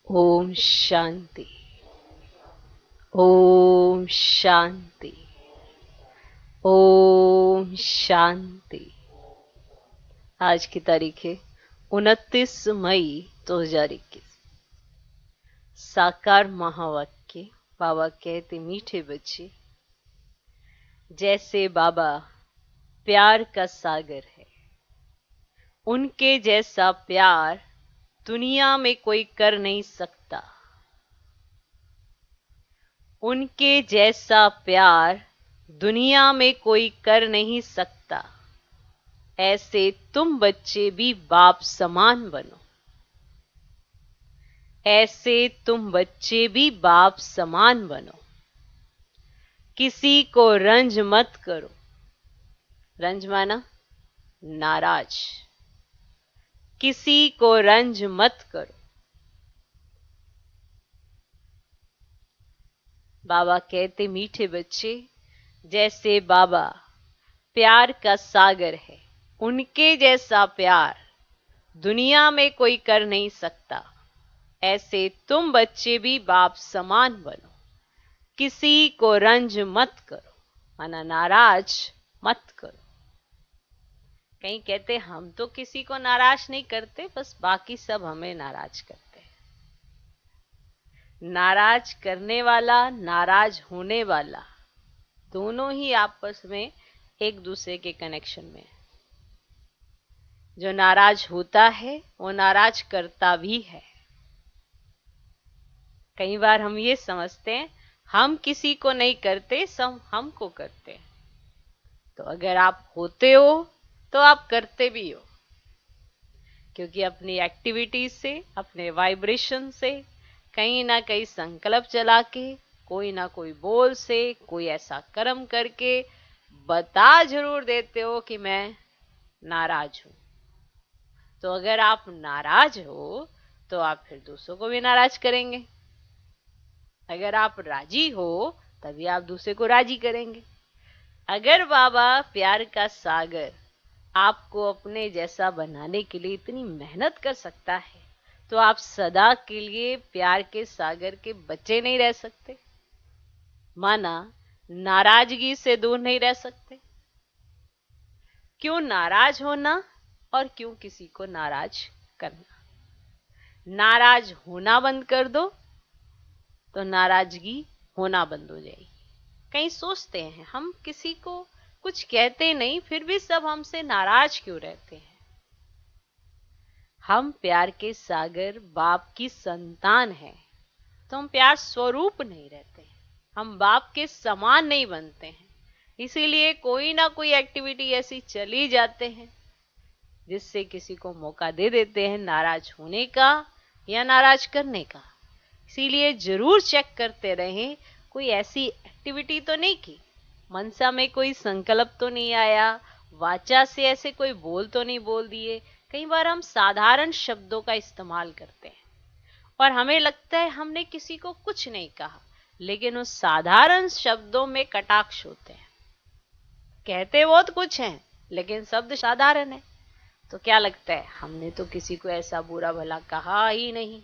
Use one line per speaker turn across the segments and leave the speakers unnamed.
ओम शांति। ओम शांति। ओम शांति। आज की तारीख है 29 मई 2021। साकार महावाक्य। बाबा कहते, मीठे बच्चे, जैसे बाबा प्यार का सागर है, उनके जैसा प्यार दुनिया में कोई कर नहीं सकता। उनके जैसा प्यार दुनिया में कोई कर नहीं सकता। ऐसे तुम बच्चे भी बाप समान बनो। ऐसे तुम बच्चे भी बाप समान बनो। किसी को रंज मत करो। रंज माना नाराज। किसी को रंज मत करो। बाबा कहते, मीठे बच्चे, जैसे बाबा प्यार का सागर है, उनके जैसा प्यार दुनिया में कोई कर नहीं सकता। ऐसे तुम बच्चे भी बाप समान बनो। किसी को रंज मत करो, माना नाराज मत करो। कहीं कहते, हम तो किसी को नाराज नहीं करते, बस बाकी सब हमें नाराज करते हैं। नाराज करने वाला, नाराज होने वाला, दोनों ही आपस में एक दूसरे के कनेक्शन में है। जो नाराज होता है वो नाराज करता भी है। कई बार हम ये समझते हैं हम किसी को नहीं करते, सब हमको करते हैं। तो अगर आप होते हो तो आप करते भी हो, क्योंकि अपनी एक्टिविटी से, अपने वाइब्रेशन से, कहीं ना कहीं संकल्प चला के, कोई ना कोई बोल से, कोई ऐसा कर्म करके बता जरूर देते हो कि मैं नाराज हूं। तो अगर आप नाराज हो तो आप फिर दूसरों को भी नाराज करेंगे। अगर आप राजी हो तभी आप दूसरे को राजी करेंगे। अगर बाबा प्यार का सागर आपको अपने जैसा बनाने के लिए इतनी मेहनत कर सकता है, तो आप सदा के लिए प्यार के सागर के बच्चे नहीं रह सकते। माना नाराजगी से दूर नहीं रह सकते। क्यों नाराज होना और क्यों किसी को नाराज करना? नाराज होना बंद कर दो तो नाराजगी होना बंद हो जाएगी। कहीं सोचते हैं हम किसी को कुछ कहते नहीं, फिर भी सब हमसे नाराज क्यों रहते हैं? हम प्यार के सागर बाप की संतान हैं, तो हम प्यार स्वरूप नहीं रहते हैं, हम बाप के समान नहीं बनते हैं। इसीलिए कोई ना कोई एक्टिविटी ऐसी चली जाते हैं जिससे किसी को मौका दे देते हैं नाराज होने का या नाराज करने का। इसीलिए जरूर चेक करते रहें, कोई ऐसी एक्टिविटी तो नहीं की, मनसा में कोई संकल्प तो नहीं आया, वाचा से ऐसे कोई बोल तो नहीं बोल दिए। कई बार हम साधारण शब्दों का इस्तेमाल करते हैं और हमें लगता है हमने किसी को कुछ नहीं कहा, लेकिन उस साधारण शब्दों में कटाक्ष होते हैं। कहते बहुत कुछ हैं लेकिन शब्द साधारण है, तो क्या लगता है हमने तो किसी को ऐसा बुरा भला कहा ही नहीं,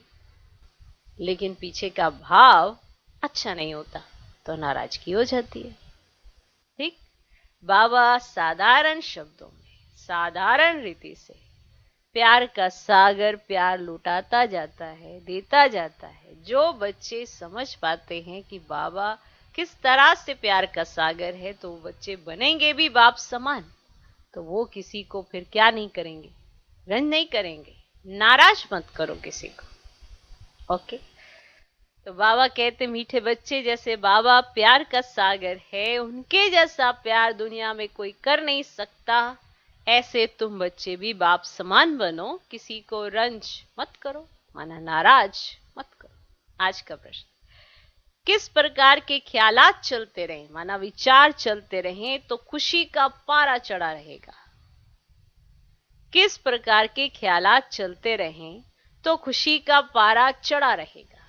लेकिन पीछे का भाव अच्छा नहीं होता तो नाराजगी हो जाती है। ठीक, बाबा साधारण शब्दों में, साधारण रीति से प्यार का सागर प्यार लुटाता जाता है, देता जाता है। जो बच्चे समझ पाते हैं कि बाबा किस तरह से प्यार का सागर है, तो बच्चे बनेंगे भी बाप समान। तो वो किसी को फिर क्या नहीं करेंगे, रंज नहीं करेंगे। नाराज मत करो किसी को। ओके, तो बाबा कहते, मीठे बच्चे, जैसे बाबा प्यार का सागर है, उनके जैसा प्यार दुनिया में कोई कर नहीं सकता। ऐसे तुम बच्चे भी बाप समान बनो। किसी को रंज मत करो, माना नाराज मत करो। आज का प्रश्न, किस प्रकार के ख्यालात चलते रहे, माना विचार चलते रहे, तो खुशी का पारा चढ़ा रहेगा? किस प्रकार के ख्यालात चलते रहें तो खुशी का पारा चढ़ा रहेगा?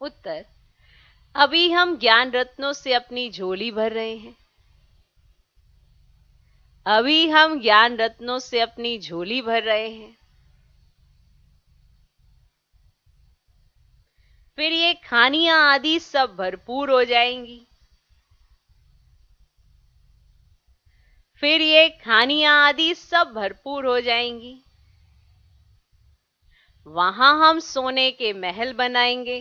उत्तर, अभी हम ज्ञान रत्नों से अपनी झोली भर रहे हैं। अभी हम ज्ञान रत्नों से अपनी झोली भर रहे हैं। फिर ये खानियां आदि सब भरपूर हो जाएंगी। फिर ये खानियां आदि सब भरपूर हो जाएंगी। वहां हम सोने के महल बनाएंगे।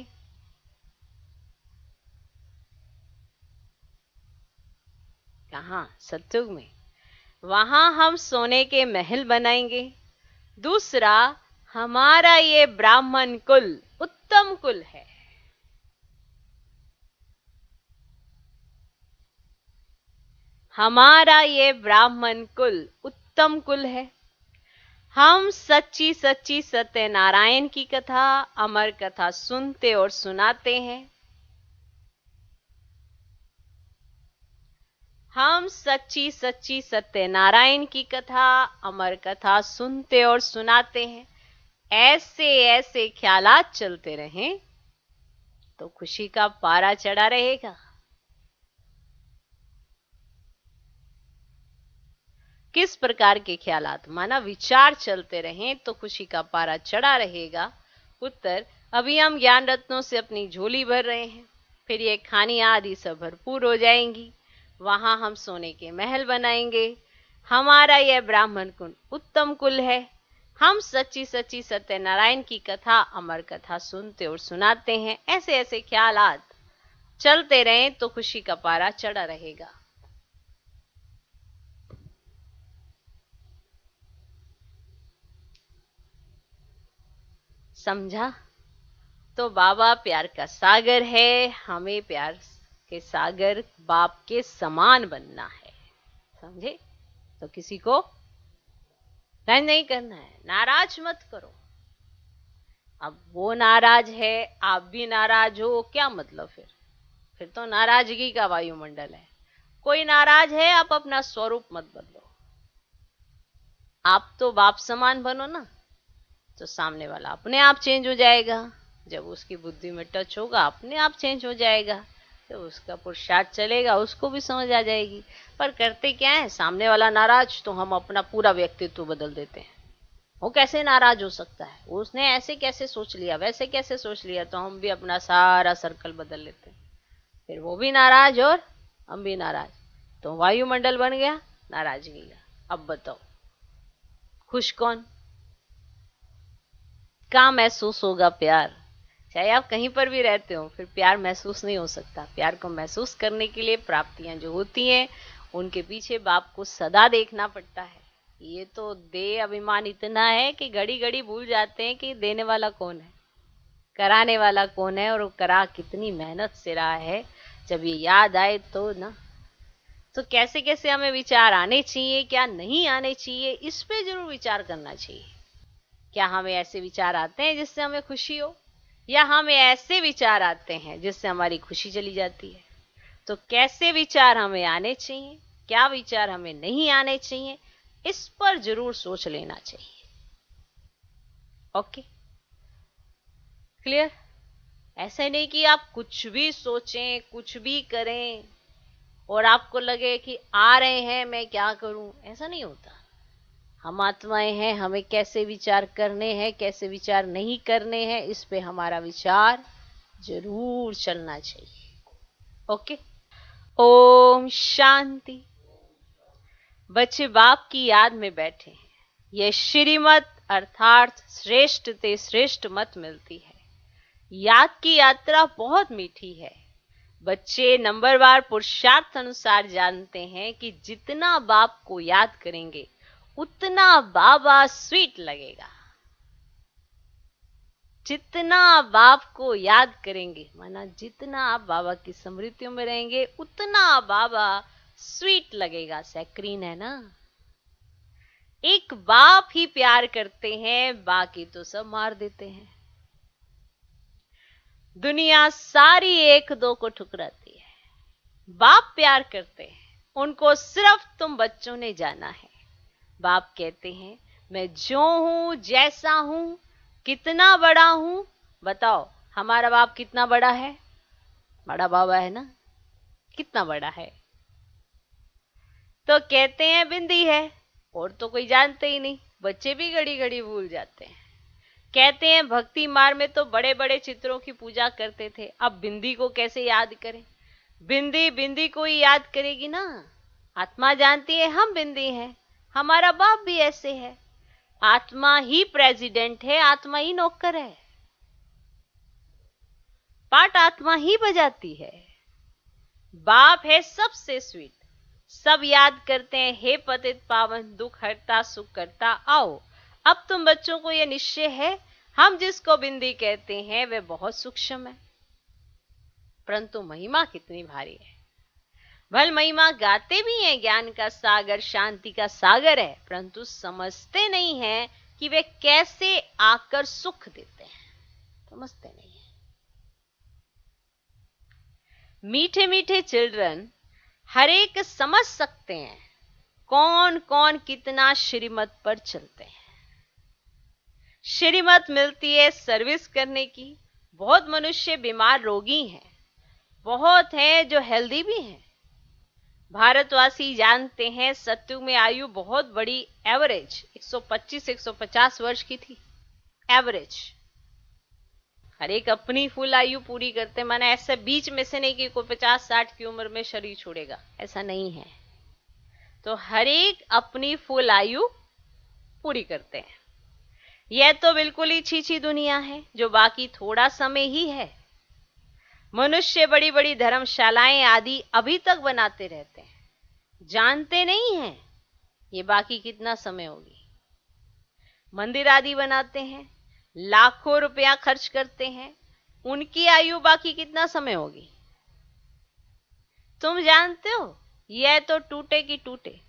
कहाँ? सतयुग में। वहां हम सोने के महल बनाएंगे। दूसरा, हमारा ये ब्राह्मण कुल उत्तम कुल है। हमारा ये ब्राह्मण कुल उत्तम कुल है। हम सच्ची सच्ची सत्यनारायण की कथा, अमर कथा सुनते और सुनाते हैं। हम सच्ची सच्ची सत्यनारायण की कथा, अमर कथा सुनते और सुनाते हैं। ऐसे ऐसे ख्यालात चलते रहें तो खुशी का पारा चढ़ा रहेगा। किस प्रकार के ख्यालात? माना विचार चलते रहें तो खुशी का पारा चढ़ा रहेगा। उत्तर, अभी हम ज्ञान रत्नों से अपनी झोली भर रहे हैं। फिर ये खानियां आदि सब भरपूर हो जाएंगी। वहां हम सोने के महल बनाएंगे। हमारा यह ब्राह्मण कुल उत्तम कुल है। हम सच्ची सच्ची सत्यनारायण की कथा, अमर कथा सुनते और सुनाते हैं। ऐसे ऐसे ख्यालात चलते रहें तो खुशी का पारा चढ़ा रहेगा। समझा? तो बाबा प्यार का सागर है। हमें प्यार के सागर बाप के समान बनना है। समझे? तो किसी को नहीं करना है, नाराज मत करो। अब वो नाराज है, आप भी नाराज हो, क्या मतलब? फिर तो नाराजगी का वायुमंडल है। कोई नाराज है, आप अपना स्वरूप मत बदलो। आप तो बाप समान बनो ना, तो सामने वाला अपने आप चेंज हो जाएगा। जब उसकी बुद्धि में टच होगा, अपने आप चेंज हो जाएगा। तो उसका पुरुषार्थ चलेगा, उसको भी समझ आ जाएगी। पर करते क्या है, सामने वाला नाराज तो हम अपना पूरा व्यक्तित्व बदल देते हैं। वो कैसे नाराज हो सकता है, उसने ऐसे कैसे सोच लिया, वैसे कैसे सोच लिया, तो हम भी अपना सारा सर्कल बदल लेते हैं। फिर वो भी नाराज और हम भी नाराज, तो वायुमंडल बन गया नाराजगी का। अब बताओ, खुश कौन? क्या महसूस होगा प्यार? चाहे आप कहीं पर भी रहते हो, फिर प्यार महसूस नहीं हो सकता। प्यार को महसूस करने के लिए प्राप्तियां जो होती हैं, उनके पीछे बाप को सदा देखना पड़ता है। ये तो दे अभिमान इतना है कि घड़ी घड़ी भूल जाते हैं कि देने वाला कौन है, कराने वाला कौन है, और वो करा कितनी मेहनत से रहा है। जब ये याद आए तो ना, तो कैसे कैसे हमें विचार आने चाहिए, क्या नहीं आने चाहिए, इस पे जरूर विचार करना चाहिए। क्या हमें ऐसे विचार आते हैं जिससे हमें खुशी हो, या हमें ऐसे विचार आते हैं जिससे हमारी खुशी चली जाती है? तो कैसे विचार हमें आने चाहिए, क्या विचार हमें नहीं आने चाहिए, इस पर जरूर सोच लेना चाहिए। Okay, clear? ऐसे नहीं कि आप कुछ भी सोचें, कुछ भी करें और आपको लगे कि आ रहे हैं मैं क्या करूं। ऐसा नहीं होता। हम आत्माएं हैं, हमें कैसे विचार करने हैं, कैसे विचार नहीं करने हैं, इस पे हमारा विचार जरूर चलना चाहिए। ओके, ओम शांति। बच्चे बाप की याद में बैठे हैं। यह श्रीमत अर्थात श्रेष्ठ ते श्रेष्ठ मत मिलती है। याद की यात्रा बहुत मीठी है। बच्चे नंबरवार पुरुषार्थ अनुसार जानते हैं कि जितना बाप को याद करेंगे उतना बाबा स्वीट लगेगा। जितना बाप को याद करेंगे, माना जितना आप बाबा की स्मृतियों में रहेंगे, उतना बाबा स्वीट लगेगा। सैक्रीन है ना। एक बाप ही प्यार करते हैं, बाकी तो सब मार देते हैं। दुनिया सारी एक दो को ठुकराती है। बाप प्यार करते हैं, उनको सिर्फ तुम बच्चों ने जाना है। बाप कहते हैं, मैं जो हूं, जैसा हूं, कितना बड़ा हूं। बताओ, हमारा बाप कितना बड़ा है? बड़ा बाबा है ना। कितना बड़ा है? तो कहते हैं बिंदी है, और तो कोई जानते ही नहीं। बच्चे भी घड़ी घड़ी भूल जाते हैं। कहते हैं भक्ति मार्ग में तो बड़े बड़े चित्रों की पूजा करते थे, अब बिंदी को कैसे याद करें? बिंदी बिंदी को ही याद करेगी ना। आत्मा जानती है हम बिंदी हैं, हमारा बाप भी ऐसे है। आत्मा ही प्रेसिडेंट है, आत्मा ही नौकर है, पाठ आत्मा ही बजाती है। बाप है सबसे स्वीट, सब याद करते हैं, हे पतित पावन दुख हरता सुख करता आओ। अब तुम बच्चों को यह निश्चय है, हम जिसको बिंदी कहते हैं वह बहुत सूक्ष्म है, परंतु महिमा कितनी भारी है। भल महिमा गाते भी हैं, ज्ञान का सागर शांति का सागर है, परंतु समझते नहीं है कि वे कैसे आकर सुख देते हैं, समझते नहीं है। मीठे मीठे चिल्ड्रन हर एक समझ सकते हैं कौन कौन कितना श्रीमत पर चलते हैं। श्रीमत मिलती है सर्विस करने की। बहुत मनुष्य बीमार रोगी हैं, बहुत हैं जो हेल्दी भी हैं। भारतवासी जानते हैं सत्युग में आयु बहुत बड़ी एवरेज 125-150 वर्ष की थी एवरेज। हर एक अपनी फुल आयु पूरी करते, माना ऐसा बीच में से नहीं कि कोई 50-60 की उम्र में शरीर छोड़ेगा, ऐसा नहीं है। तो हर एक अपनी फुल आयु पूरी करते हैं। यह तो बिल्कुल ही छीछी दुनिया है जो बाकी थोड़ा समय ही है। मनुष्य बड़ी बड़ी धर्मशालाएं आदि अभी तक बनाते रहते हैं, जानते नहीं हैं ये बाकी कितना समय होगी। मंदिर आदि बनाते हैं, लाखों रुपया खर्च करते हैं, उनकी आयु बाकी कितना समय होगी तुम जानते हो? यह तो टूटे की टूटे।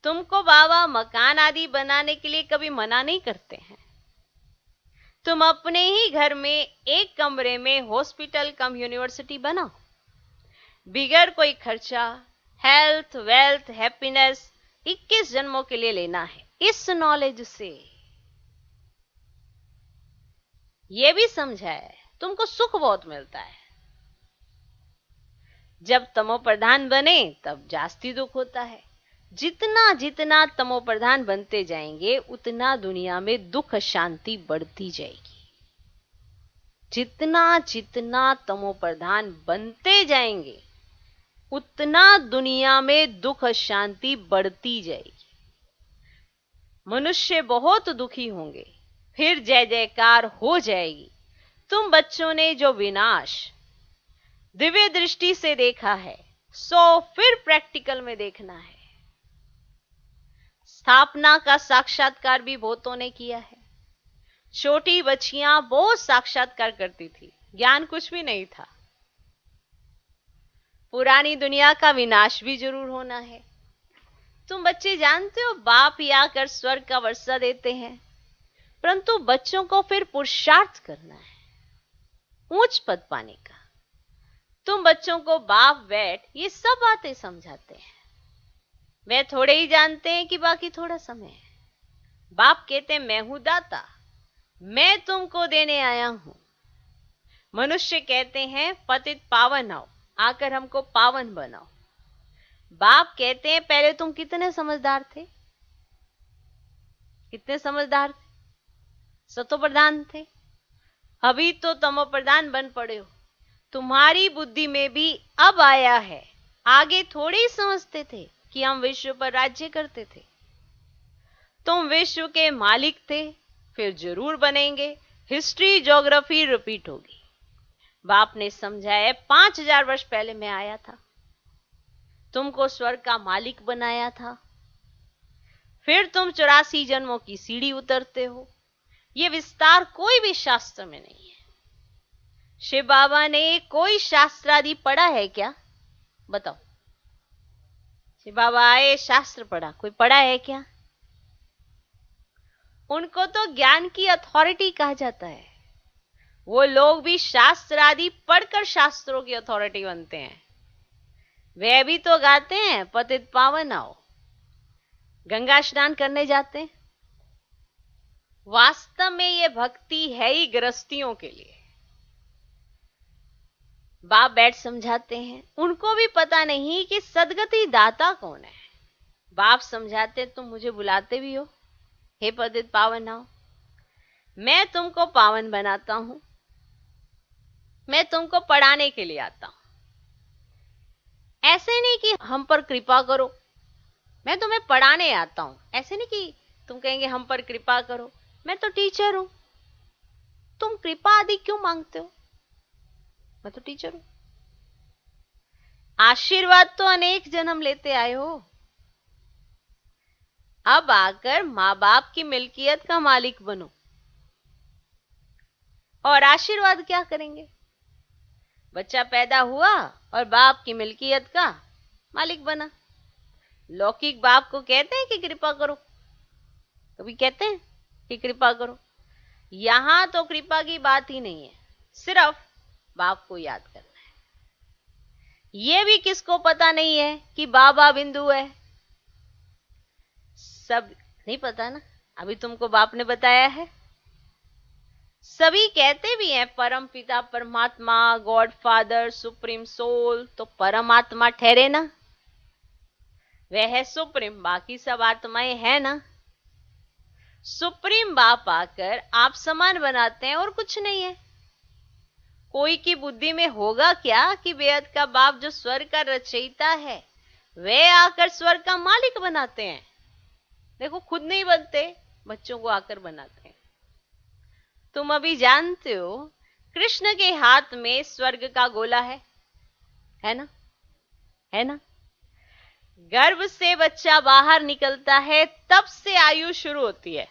तुमको बाबा मकान आदि बनाने के लिए कभी मना नहीं करते हैं। तुम अपने ही घर में एक कमरे में हॉस्पिटल कम यूनिवर्सिटी बनाओ, बिगैर कोई खर्चा। हेल्थ वेल्थ हैप्पीनेस 21 जन्मों के लिए लेना है। इस नॉलेज से यह भी समझा है तुमको सुख बहुत मिलता है। जब तमो प्रधान बने तब जास्ती दुख होता है। जितना जितना तमो प्रधान बनते जाएंगे उतना दुनिया में दुख शांति बढ़ती जाएगी। जितना जितना तमो प्रधान बनते जाएंगे उतना दुनिया में दुख शांति बढ़ती जाएगी। मनुष्य बहुत दुखी होंगे, फिर जय जयकार हो जाएगी। तुम बच्चों ने जो विनाश दिव्य दृष्टि से देखा है सो फिर प्रैक्टिकल में देखना है। स्थापना का साक्षात्कार भी बहुतों ने किया है। छोटी बच्चियां बहुत साक्षात्कार करती थी, ज्ञान कुछ भी नहीं था। पुरानी दुनिया का विनाश भी जरूर होना है। तुम बच्चे जानते हो बाप ही आकर स्वर्ग का वर्षा देते हैं, परंतु बच्चों को फिर पुरुषार्थ करना है ऊंच पद पाने का। तुम बच्चों को बाप बैठ ये सब बातें समझाते हैं, वे थोड़े ही जानते हैं कि बाकी थोड़ा समय है। बाप कहते हैं मैं हूं दाता, मैं तुमको देने आया हूं। मनुष्य कहते हैं पतित पावन आओ, आकर हमको पावन बनाओ। बाप कहते हैं पहले तुम कितने समझदार थे, कितने समझदार थे, सतो प्रधान थे, अभी तो तमो प्रधान बन पड़े हो। तुम्हारी बुद्धि में भी अब आया है, आगे थोड़े ही समझते थे कि हम विश्व पर राज्य करते थे। तुम विश्व के मालिक थे, फिर जरूर बनेंगे। हिस्ट्री ज्योग्राफी रिपीट होगी। बाप ने समझाया 5000 वर्ष पहले मैं आया था, तुमको स्वर्ग का मालिक बनाया था, फिर तुम 84 जन्मों की सीढ़ी उतरते हो। यह विस्तार कोई भी शास्त्र में नहीं है। शिव बाबा ने कोई शास्त्र आदि पढ़ा है क्या? बताओ, शिव बाबा आए शास्त्र पढ़ा, कोई पढ़ा है क्या? उनको तो ज्ञान की अथॉरिटी कहा जाता है। वो लोग भी शास्त्र आदि पढ़कर शास्त्रों की अथॉरिटी बनते हैं। वे भी तो गाते हैं पतित पावन आओ, गंगा स्नान करने जाते हैं। वास्तव में ये भक्ति है ही गृहस्थियों के लिए। बाप बैठ समझाते हैं, उनको भी पता नहीं कि सदगति दाता कौन है। बाप समझाते तुम मुझे बुलाते भी हो, हे पतित पावन आओ, मैं तुमको पावन बनाता हूं, मैं तुमको पढ़ाने के लिए आता हूं। ऐसे नहीं कि हम पर कृपा करो, मैं तुम्हें पढ़ाने आता हूं। ऐसे नहीं कि तुम कहेंगे हम पर कृपा करो, मैं तो टीचर हूं, तुम कृपा आदि क्यों मांगते हो, मैं तो टीचर हूं। आशीर्वाद तो अनेक जन्म लेते आए हो, अब आकर माँ बाप की मिल्कियत का मालिक बनो। और आशीर्वाद क्या करेंगे, बच्चा पैदा हुआ और बाप की मिल्कियत का मालिक बना। लौकिक बाप को कहते हैं कि कृपा करो, कभी कहते हैं कि कृपा करो? यहां तो कृपा की बात ही नहीं है, सिर्फ बाप को याद करना है। ये भी किसको पता नहीं है कि बाबा बिंदु है, सब नहीं पता ना, अभी तुमको बाप ने बताया है। सभी कहते भी हैं परम पिता परमात्मा, गॉड फादर, सुप्रीम सोल, तो परमात्मा ठहरे ना, वह है सुप्रीम, बाकी सब आत्माएं हैं ना। सुप्रीम बाप आकर आप समान बनाते हैं और कुछ नहीं है। कोई की बुद्धि में होगा क्या कि बेहद का बाप जो स्वर्ग का रचयिता है वे आकर स्वर्ग का मालिक बनाते हैं? देखो, खुद नहीं बनते, बच्चों को आकर बनाते हैं। तुम अभी जानते हो कृष्ण के हाथ में स्वर्ग का गोला है ना, है ना। गर्भ से बच्चा बाहर निकलता है तब से आयु शुरू होती है,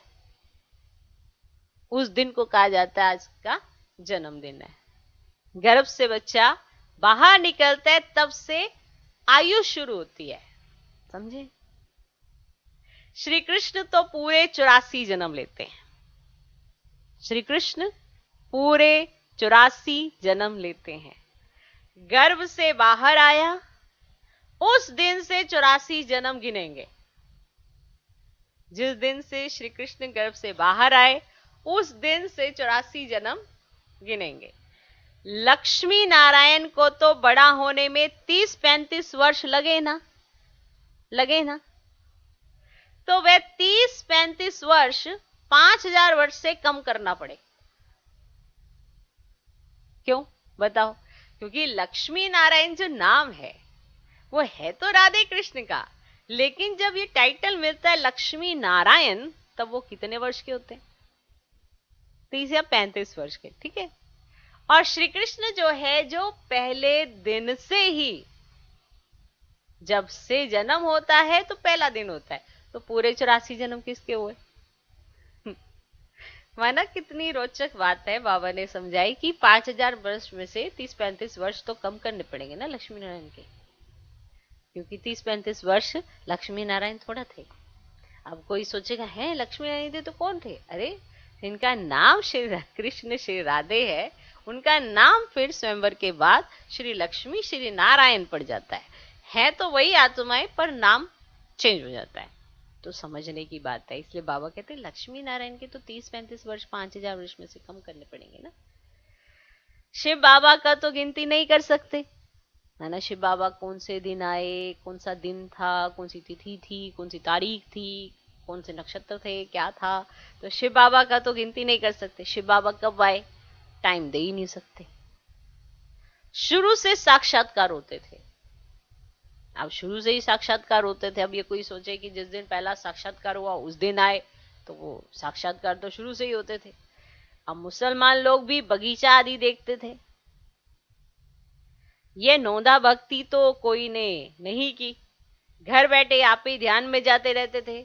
उस दिन को कहा जाता है आज का जन्मदिन है। गर्भ से बच्चा बाहर निकलता है तब से आयु शुरू होती है, समझे। श्री कृष्ण तो पूरे 84 जन्म लेते हैं, श्री कृष्ण पूरे 84 जन्म लेते हैं। गर्भ से बाहर आया उस दिन से 84 जन्म गिनेंगे। जिस दिन से श्री कृष्ण गर्भ से बाहर आए उस दिन से 84 जन्म गिनेंगे। लक्ष्मी नारायण को तो बड़ा होने में 30-35 वर्ष लगे ना, तो वे 30-35 वर्ष 5000 वर्ष से कम करना पड़े। क्यों बताओ? क्योंकि लक्ष्मी नारायण जो नाम है वो है तो राधे कृष्ण का, लेकिन जब ये टाइटल मिलता है लक्ष्मी नारायण तब वो कितने वर्ष के होते हैं? 30 या 35 वर्ष के, ठीक है। और श्री कृष्ण जो है, जो पहले दिन से ही, जब से जन्म होता है तो पहला दिन होता है, तो पूरे 84 जन्म किसके हुए? माना कितनी रोचक बात है, बाबा ने समझाई कि 5000 वर्ष में से 30-35 वर्ष तो कम करने पड़ेंगे ना लक्ष्मी नारायण के, क्योंकि 30-35 वर्ष लक्ष्मी नारायण थोड़ा थे। अब कोई सोचेगा है लक्ष्मी नारायण थे तो कौन थे? अरे जिनका नाम श्री कृष्ण श्री राधे है, उनका नाम फिर स्वयंवर के बाद श्री लक्ष्मी श्री नारायण पड़ जाता है तो वही आत्माएं, पर नाम चेंज हो जाता है। तो समझने की बात है, इसलिए बाबा कहते हैं लक्ष्मी नारायण के तो 30-35 वर्ष 5000 वर्ष में से कम करने पड़ेंगे ना। शिव बाबा का तो गिनती नहीं कर सकते, है ना। शिव बाबा कौन से दिन आए, कौन सा दिन था, कौन सी तिथि थी, कौन सी तारीख थी, कौन से नक्षत्र थे, क्या था, तो शिव बाबा का तो गिनती नहीं कर सकते। शिव बाबा कब आए, टाइम दे ही नहीं सकते। शुरू से साक्षात्कार होते थे, अब शुरू से ही साक्षात्कार होते थे। अब ये कोई सोचे कि जिस दिन पहला साक्षात्कार हुआ उस दिन आए, तो वो साक्षात्कार तो शुरू से ही होते थे। अब मुसलमान लोग भी बगीचा आदि देखते थे, ये नौंदा भक्ति तो कोई ने नहीं की, घर बैठे आप ही ध्यान में जाते रहते थे।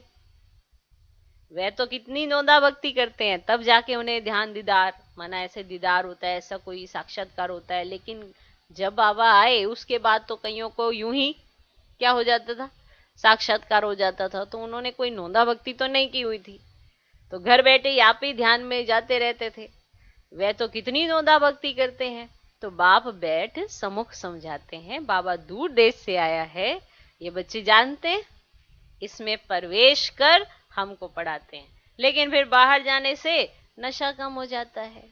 वह तो कितनी नौंदा भक्ति करते हैं, तब जाके उन्हें ध्यान दीदार, माना ऐसे दीदार होता है, ऐसा कोई साक्षात्कार होता है। लेकिन जब बाबा आए उसके बाद तो कईयों को यूं ही क्या हो जाता था, साक्षात्कार हो जाता था। तो उन्होंने कोई नौंदा भक्ति तो नहीं की हुई थी, तो घर बैठे ही आप ही ध्यान में जाते रहते थे। वह तो कितनी नौंदा भक्ति करते हैं। तो बाप बैठ सम्मुख समझाते हैं, बाबा दूर देश से आया है, ये बच्चे जानते हैं, इसमें प्रवेश कर हमको पढ़ाते हैं। लेकिन फिर बाहर जाने से नशा कम हो जाता है,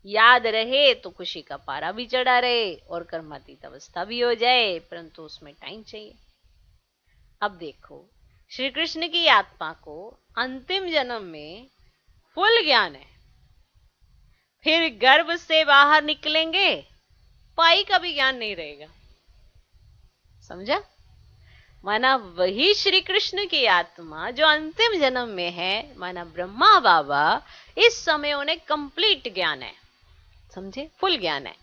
याद रहे तो खुशी का पारा भी चढ़ा रहे और कर्मातीत अवस्था भी हो जाए, परंतु उसमें टाइम चाहिए। अब देखो, श्री कृष्ण की आत्मा को अंतिम जन्म में फुल ज्ञान है। फिर गर्भ से बाहर निकलेंगे, पाई का भी ज्ञान नहीं रहेगा। समझा? माना वही श्री कृष्ण की आत्मा जो अंतिम जन्म में है, माना ब्रह्मा बाबा, इस समय उन्हें कंप्लीट ज्ञान है। समझे? फुल ज्ञान है।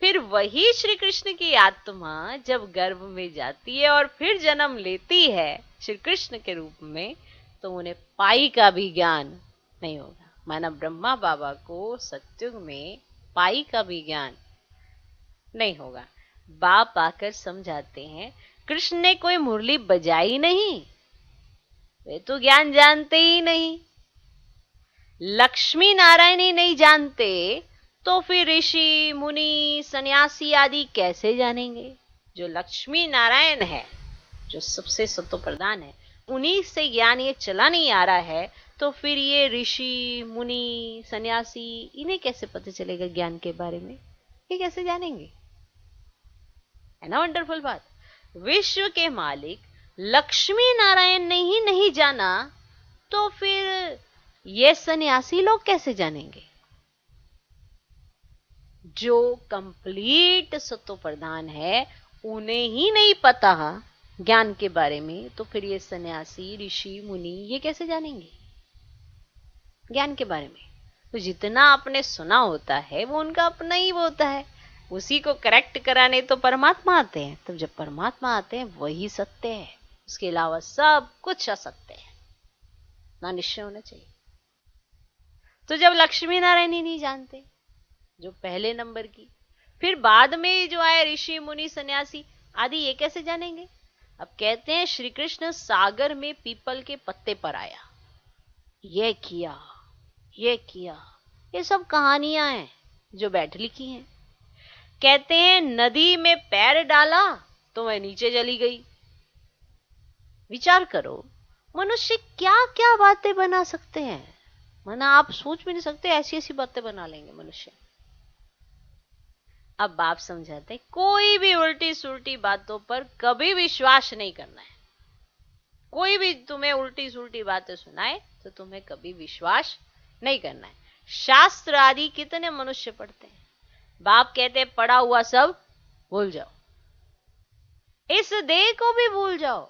फिर वही श्री कृष्ण की आत्मा जब गर्भ में जाती है और फिर जन्म लेती है श्री कृष्ण के रूप में, तो उन्हें पाई का भी ज्ञान नहीं होगा। माना ब्रह्मा बाबा को सत्युग में पाई का भी ज्ञान नहीं होगा। बाप आकर समझाते हैं, कृष्ण ने कोई मुरली बजाई नहीं, वे तो ज्ञान जानते ही नहीं। लक्ष्मी नारायण ही नहीं जानते, तो फिर ऋषि मुनि सन्यासी आदि कैसे जानेंगे? जो लक्ष्मी नारायण है, जो सबसे सत्व प्रधान है, उन्हीं से ज्ञान ये चला नहीं आ रहा है, तो फिर ये ऋषि मुनि सन्यासी इन्हें कैसे पता चलेगा ज्ञान के बारे में? ये कैसे जानेंगे? है ना वंडरफुल बात। विश्व के मालिक लक्ष्मी नारायण ने ही नहीं जाना, तो फिर ये सन्यासी लोग कैसे जानेंगे? जो कंप्लीट सत्व प्रधान है, उन्हें ही नहीं पता ज्ञान के बारे में, तो फिर ये सन्यासी ऋषि मुनि ये कैसे जानेंगे ज्ञान के बारे में? तो जितना आपने सुना होता है वो उनका अपना ही वो होता है, उसी को करेक्ट कराने तो परमात्मा आते हैं। तो जब परमात्मा आते हैं वही सत्य है, उसके अलावा सब कुछ असत्य है, ना निश्चय होना चाहिए। तो जब लक्ष्मी नारायण ही नहीं जानते, जो पहले नंबर की, फिर बाद में जो आए ऋषि मुनि सन्यासी आदि, ये कैसे जानेंगे? अब कहते हैं श्री कृष्ण सागर में पीपल के पत्ते पर आया, ये किया ये किया, ये सब कहानियां हैं जो बैठ लिखी हैं। कहते हैं नदी में पैर डाला तो वह नीचे चली गई। विचार करो, मनुष्य क्या क्या बातें बना सकते हैं, माना आप सोच भी नहीं सकते, ऐसी ऐसी बातें बना लेंगे मनुष्य। अब बाप समझाते, कोई भी उल्टी सुल्टी बातों पर कभी विश्वास नहीं करना है। कोई भी तुम्हें उल्टी सुल्टी बातें सुनाए तो तुम्हें कभी विश्वास नहीं करना है। शास्त्र आदि कितने मनुष्य पढ़ते हैं, बाप कहते हैं पढ़ा हुआ सब भूल जाओ, इस देह को भी भूल जाओ।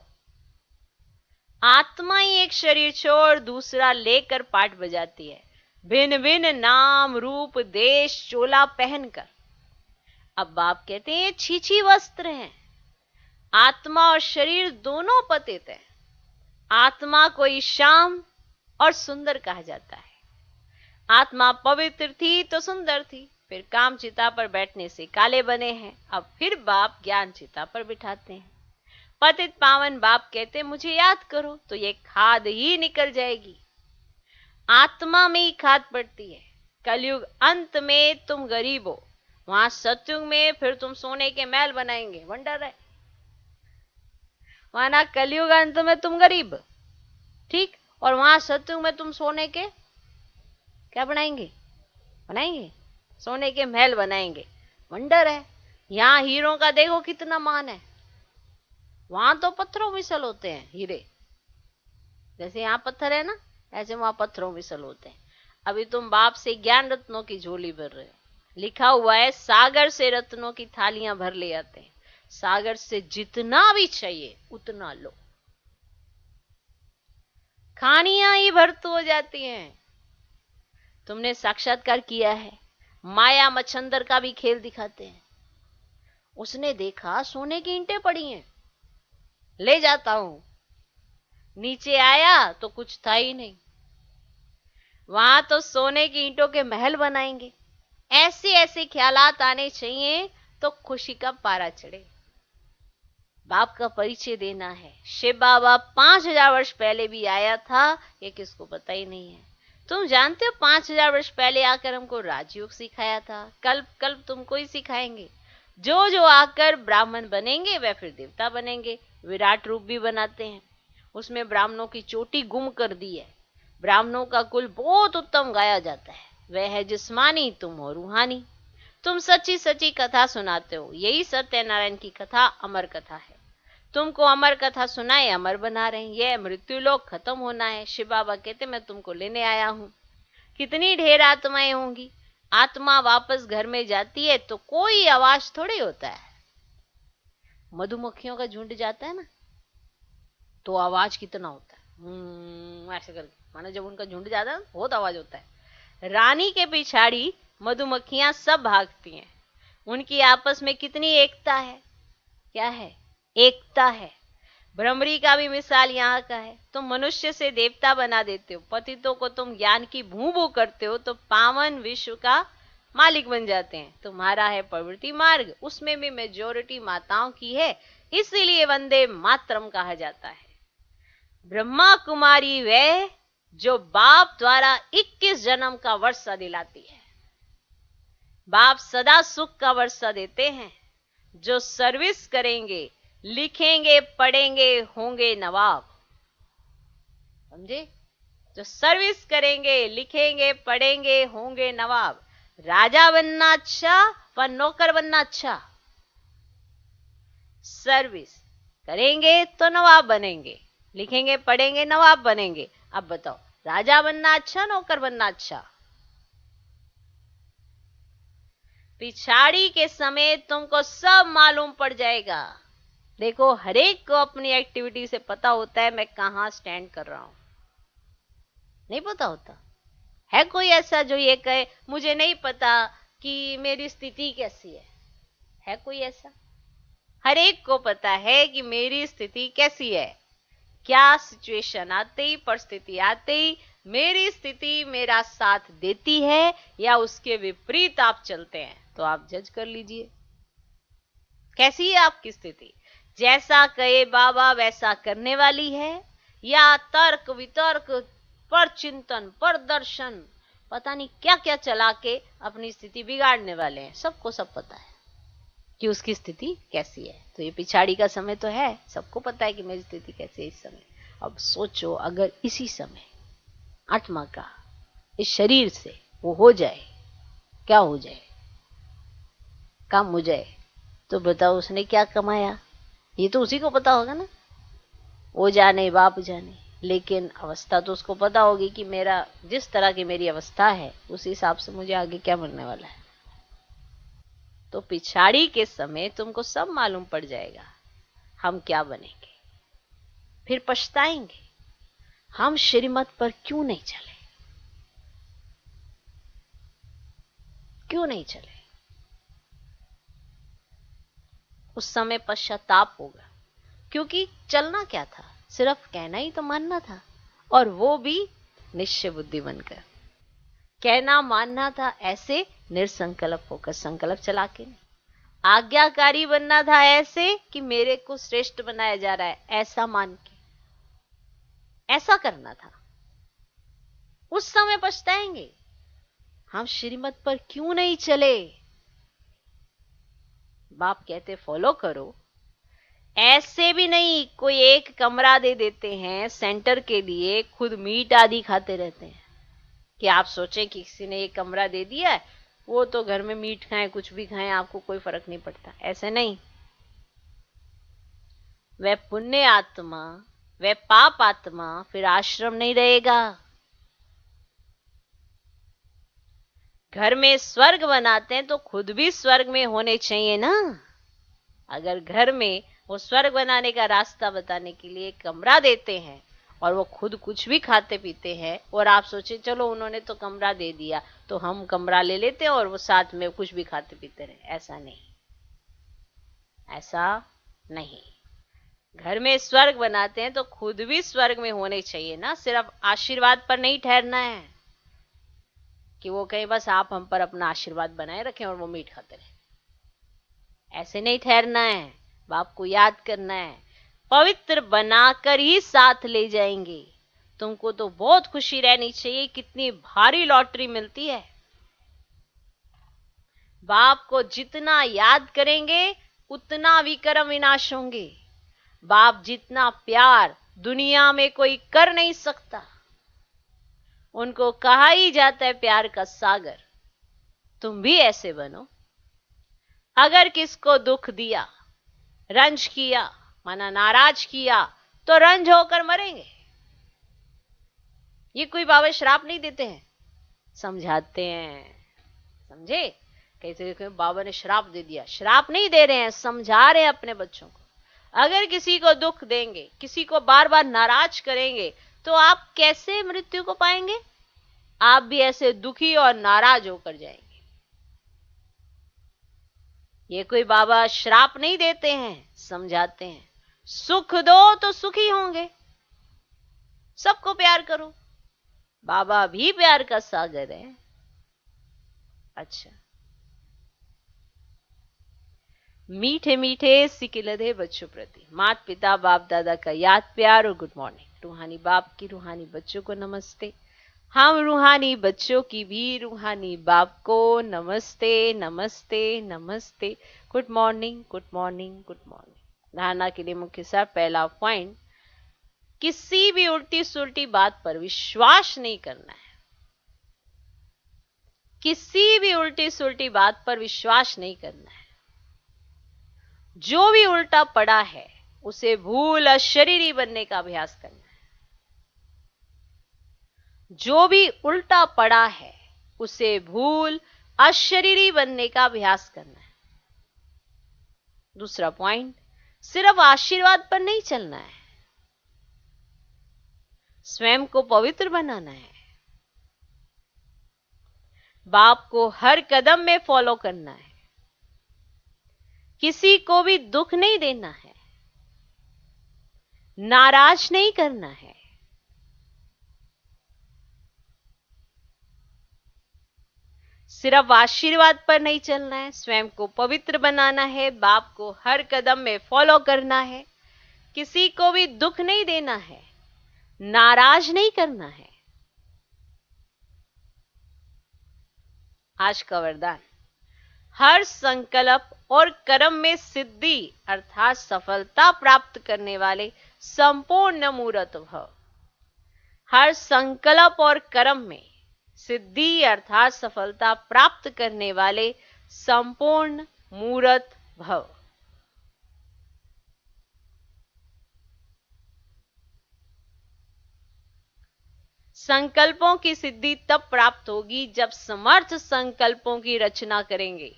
आत्मा ही एक शरीर छोड़ दूसरा लेकर पाठ बजाती है, भिन्न भिन्न नाम रूप देश चोला पहनकर। अब बाप कहते हैं ये छीछी वस्त्र हैं, आत्मा और शरीर दोनों पतित हैं। आत्मा को श्याम और सुंदर कहा जाता है। आत्मा पवित्र थी तो सुंदर थी, फिर काम चिता पर बैठने से काले बने हैं, अब फिर बाप ज्ञान चिता पर बिठाते हैं। पतित पावन बाप कहते मुझे याद करो, तो ये खाद ही निकल जाएगी। आत्मा में ही खाद पड़ती है। कलयुग अंत में तुम गरीब हो, वहां सतयुग में फिर तुम सोने के महल बनाएंगे। वंडर है, माना कलयुग अंत में तुम गरीब, ठीक, और वहां सतयुग में तुम सोने के क्या बनाएंगे? सोने के महल बनाएंगे। वंडर है। यहाँ हीरों का देखो कितना मान है, वहां तो पत्थरों मिसल होते हैं हीरे, जैसे यहाँ पत्थर है ना, ऐसे वहां पत्थरों मिसल होते हैं। अभी तुम बाप से ज्ञान रत्नों की झोली भर रहे हो। लिखा हुआ है सागर से रत्नों की थालियां भर ले आते हैं, सागर से जितना भी चाहिए उतना लो। खानियां ही भर्त हो जाती हैं। तुमने साक्षात्कार किया है, माया मच्छंदर का भी खेल दिखाते हैं। उसने देखा सोने की ईंटें पड़ी हैं, ले जाता हूं, नीचे आया तो कुछ था ही नहीं। वहां तो सोने की ईंटों के महल बनाएंगे। ऐसे ऐसे ख्यालात आने चाहिए तो खुशी का पारा चढ़े। बाप का परिचय देना है। शिव बाबा 5000 वर्ष पहले भी आया था, ये किसको पता ही नहीं है। तुम जानते हो 5000 वर्ष पहले आकर हमको राजयोग सिखाया था, कल्प कल्प तुमको ही सिखाएंगे। जो जो आकर ब्राह्मण बनेंगे वह फिर देवता बनेंगे। विराट रूप भी बनाते हैं, उसमें ब्राह्मणों की चोटी गुम कर दी है। ब्राह्मणों का कुल बहुत उत्तम गाया जाता है, वह है जिस्मानी, तुम हो रूहानी। तुम सच्ची सच्ची कथा सुनाते हो, यही सत्यनारायण की कथा अमर कथा है। तुमको अमर कथा सुनाए, अमर बना रहे हैं। यह मृत्यु लोक खत्म होना है। शिव बाबा कहते मैं तुमको लेने आया हूं। कितनी ढेर आत्माएं होंगी। आत्मा वापस घर में जाती है तो कोई आवाज थोड़ी होता है। मधुमक्खियों का झुंड जाता है ना, तो आवाज कितना होता है, ऐसे करके, मानो जब उनका झुंड जाता है बहुत आवाज होता है। रानी के पिछाड़ी मधुमक्खियां सब भागती हैं। उनकी आपस में कितनी एकता है। क्या है? एकता है। भ्रमरी का भी मिसाल यहाँ का है। तुम मनुष्य से देवता बना देते हो, पतितों को तुम ज्ञान की भू भू करते हो, तो पावन विश्व का मालिक बन जाते हैं। तुम्हारा है प्रवृत्ति मार्ग, उसमें भी मेजोरिटी माताओं की है, इसीलिए वंदे मातरम कहा जाता है। ब्रह्मा कुमारी वह जो बाप द्वारा 21 जन्म का वर्षा दिलाती है। बाप सदा सुख का वर्षा देते हैं। जो सर्विस करेंगे, लिखेंगे, पढ़ेंगे, होंगे नवाब। समझे? जो सर्विस करेंगे, लिखेंगे, पढ़ेंगे, होंगे नवाब। राजा बनना अच्छा व नौकर बनना अच्छा? सर्विस करेंगे तो नवाब बनेंगे, लिखेंगे, पढ़ेंगे, नवाब बनेंगे। अब बताओ, राजा बनना अच्छा, नौकर बनना अच्छा? पिछाड़ी के समय तुमको सब मालूम पड़ जाएगा। देखो, हर एक को अपनी एक्टिविटी से पता होता है मैं कहां स्टैंड कर रहा हूं। नहीं पता होता है? कोई ऐसा जो ये कहे मुझे नहीं पता कि मेरी स्थिति कैसी है कोई ऐसा? हर एक को पता है कि मेरी स्थिति कैसी है। क्या सिचुएशन आते ही, परिस्थिति आते ही मेरी स्थिति मेरा साथ देती है या उसके विपरीत आप चलते हैं, तो आप जज कर लीजिए कैसी है आपकी स्थिति। जैसा कहे बाबा वैसा करने वाली है, या तर्क वितर्क पर चिंतन पर दर्शन पता नहीं क्या क्या चला के अपनी स्थिति बिगाड़ने वाले हैं। सबको सब पता है कि उसकी स्थिति कैसी है। तो ये पिछाड़ी का समय तो है, सबको पता है कि मेरी स्थिति कैसी है इस समय। अब सोचो, अगर इसी समय आत्मा का इस शरीर से वो हो जाए, क्या हो जाए? काम हो जाए, तो बताओ उसने क्या कमाया? ये तो उसी को पता होगा ना, वो जाने बाप जाने। लेकिन अवस्था तो उसको पता होगी कि मेरा जिस तरह की मेरी अवस्था है उस हिसाब से मुझे आगे क्या बनने वाला है। तो पिछाड़ी के समय तुमको सब मालूम पड़ जाएगा हम क्या बनेंगे। फिर पछताएंगे हम श्रीमत पर क्यों नहीं चले, क्यों नहीं चले। उस समय पश्चाताप होगा, क्योंकि चलना क्या था, सिर्फ कहना ही तो मानना था, और वो भी निश्चय बुद्धि बनकर। कहना मानना था ऐसे निरसंकल्प होकर, संकल्प चला के नहीं। आज्ञाकारी बनना था ऐसे कि मेरे को श्रेष्ठ बनाया जा रहा है ऐसा मान के, ऐसा करना था। उस समय पछताएंगे हम श्रीमत पर क्यों नहीं चले। बाप कहते फॉलो करो। ऐसे भी नहीं कोई एक कमरा दे देते हैं सेंटर के लिए, खुद मीट आदि खाते रहते हैं कि आप सोचे कि किसी ने एक कमरा दे दिया है, वो तो घर में मीट खाएं कुछ भी खाएं आपको कोई फर्क नहीं पड़ता। ऐसे नहीं। वह पुण्य आत्मा, वह पाप आत्मा फिर आश्रम नहीं रहेगा। घर में स्वर्ग बनाते हैं तो खुद भी स्वर्ग में होने चाहिए ना। अगर घर में वो स्वर्ग बनाने का रास्ता बताने के लिए कमरा देते हैं और वो खुद कुछ भी खाते पीते हैं, और आप सोचे चलो उन्होंने तो कमरा दे दिया तो हम कमरा ले लेते हैं और वो साथ में कुछ भी खाते पीते रहे, ऐसा नहीं, ऐसा नहीं। घर में स्वर्ग बनाते हैं तो खुद भी स्वर्ग में होने चाहिए ना। सिर्फ आशीर्वाद पर नहीं ठहरना है कि वो कहीं बस आप हम पर अपना आशीर्वाद बनाए रखें और वो मीट खाते रहे, ऐसे नहीं ठहरना है। बाप को याद करना है, पवित्र बनाकर ही साथ ले जाएंगे। तुमको तो बहुत खुशी रहनी चाहिए, कितनी भारी लॉटरी मिलती है। बाप को जितना याद करेंगे उतना विक्रम विनाश होंगे। बाप जितना प्यार दुनिया में कोई कर नहीं सकता। उनको कहा ही जाता है प्यार का सागर। तुम भी ऐसे बनो। अगर किसको दुख दिया, रंज किया, माना नाराज किया, तो रंज होकर मरेंगे। ये कोई बाबा श्राप नहीं देते हैं समझाते हैं। समझे? कैसे बाबा ने श्राप दे दिया, श्राप नहीं दे रहे हैं, समझा रहे हैं अपने बच्चों को। अगर किसी को दुख देंगे, किसी को बार बार नाराज करेंगे, तो आप कैसे मृत्यु को पाएंगे? आप भी ऐसे दुखी और नाराज होकर जाएंगे। ये कोई बाबा श्राप नहीं देते हैं, समझाते हैं। सुख दो तो सुखी होंगे, सबको प्यार करो। बाबा भी प्यार का सागर है। अच्छा, मीठे मीठे सिकिलधे बच्चों प्रति माता पिता बाप दादा का याद प्यार और गुड मॉर्निंग। रूहानी बाप की रूहानी बच्चों को नमस्ते। हम रूहानी बच्चों की भी रूहानी बाप को नमस्ते नमस्ते नमस्ते। Good morning good morning good morning. धारणा के लिए मुख्य सार, पहला पॉइंट, किसी भी उल्टी सुल्टी बात पर विश्वास नहीं करना है। किसी भी उल्टी सुल्टी बात पर विश्वास नहीं करना है। जो भी उल्टा पड़ा है उसे भूल अशरीरी बनने का अभ्यास करना है। जो भी उल्टा पड़ा है उसे भूल अशरीरी बनने का अभ्यास करना है। दूसरा पॉइंट, सिर्फ आशीर्वाद पर नहीं चलना है, स्वयं को पवित्र बनाना है। बाप को हर कदम में फॉलो करना है। किसी को भी दुख नहीं देना है, नाराज नहीं करना है। सिर्फ आशीर्वाद पर नहीं चलना है, स्वयं को पवित्र बनाना है। बाप को हर कदम में फॉलो करना है। किसी को भी दुख नहीं देना है, नाराज नहीं करना है। आज का वरदान, हर संकल्प और कर्म में सिद्धि अर्थात सफलता प्राप्त करने वाले संपूर्ण मूर्त भव। हर संकल्प और कर्म में सिद्धि अर्थात सफलता प्राप्त करने वाले संपूर्ण मूर्त भव। संकल्पों की सिद्धि तब प्राप्त होगी जब समर्थ संकल्पों की रचना करेंगे।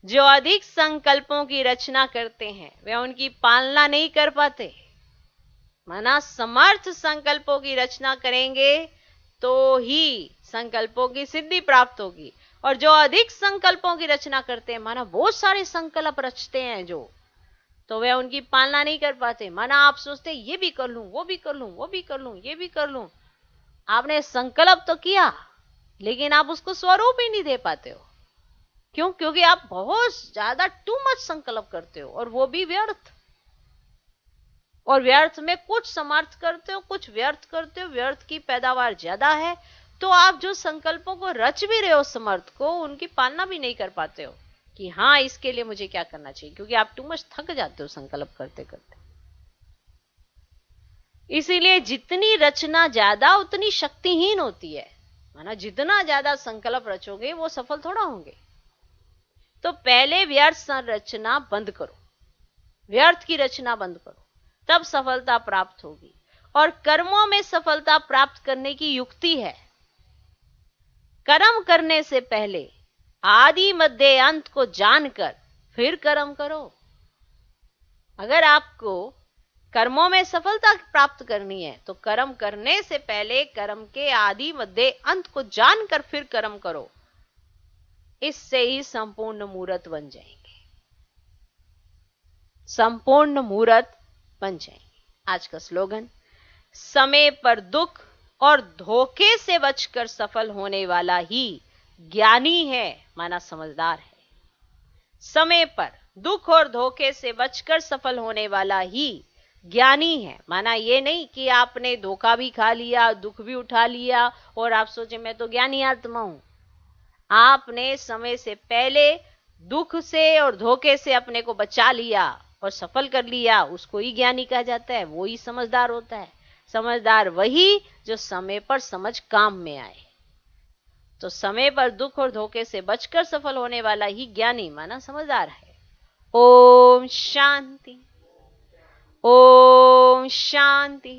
जो अधिक संकल्पों की रचना करते हैं वे उनकी पालना नहीं कर पाते। माना समर्थ संकल्पों की रचना करेंगे तो ही संकल्पों की सिद्धि प्राप्त होगी। और जो अधिक संकल्पों की रचना करते हैं, माना बहुत सारे संकल्प रचते हैं जो, तो वे उनकी पालना नहीं कर पाते। माना आप सोचते ये भी कर लूं, वो भी कर लूं, वो भी कर लूं, ये भी कर लूं। आपने संकल्प तो किया लेकिन आप उसको स्वरूप ही नहीं दे पाते हो। क्यों? क्योंकि आप बहुत ज्यादा टू मच संकल्प करते हो और वो भी व्यर्थ। और व्यर्थ में कुछ समर्थ करते हो, कुछ व्यर्थ करते हो, व्यर्थ की पैदावार ज्यादा है। तो आप जो संकल्पों को रच भी रहे हो समर्थ को, उनकी पालना भी नहीं कर पाते हो कि हाँ इसके लिए मुझे क्या करना चाहिए, क्योंकि आप टू मच थक जाते हो संकल्प करते करते। इसीलिए जितनी रचना ज्यादा उतनी शक्तिहीन होती है। माना जितना ज्यादा संकल्प रचोगे वो सफल थोड़ा होंगे। तो पहले व्यर्थ संरचना बंद करो, व्यर्थ की रचना बंद करो, तब सफलता प्राप्त होगी। और कर्मों में सफलता प्राप्त करने की युक्ति है, कर्म करने से पहले आदि मध्य अंत को जानकर फिर कर्म करो। अगर आपको कर्मों में सफलता प्राप्त करनी है तो कर्म करने से पहले कर्म के आदि मध्य अंत को जानकर फिर कर्म करो। इससे ही संपूर्ण मूर्त बन जाएंगे, संपूर्ण मूर्त बन जाएंगे। आज का स्लोगन, समय पर दुख और धोखे से बचकर सफल होने वाला ही ज्ञानी है, माना समझदार है। समय पर दुख और धोखे से बचकर सफल होने वाला ही ज्ञानी है। माना ये नहीं कि आपने धोखा भी खा लिया, दुख भी उठा लिया और आप सोचे मैं तो ज्ञानी आत्मा हूं। आपने समय से पहले दुख से और धोखे से अपने को बचा लिया और सफल कर लिया, उसको ही ज्ञानी कहा जाता है, वो ही समझदार होता है। समझदार वही जो समय पर समझ काम में आए। तो समय पर दुख और धोखे से बचकर सफल होने वाला ही ज्ञानी, माना समझदार है। ओम शांति, ओम शांति।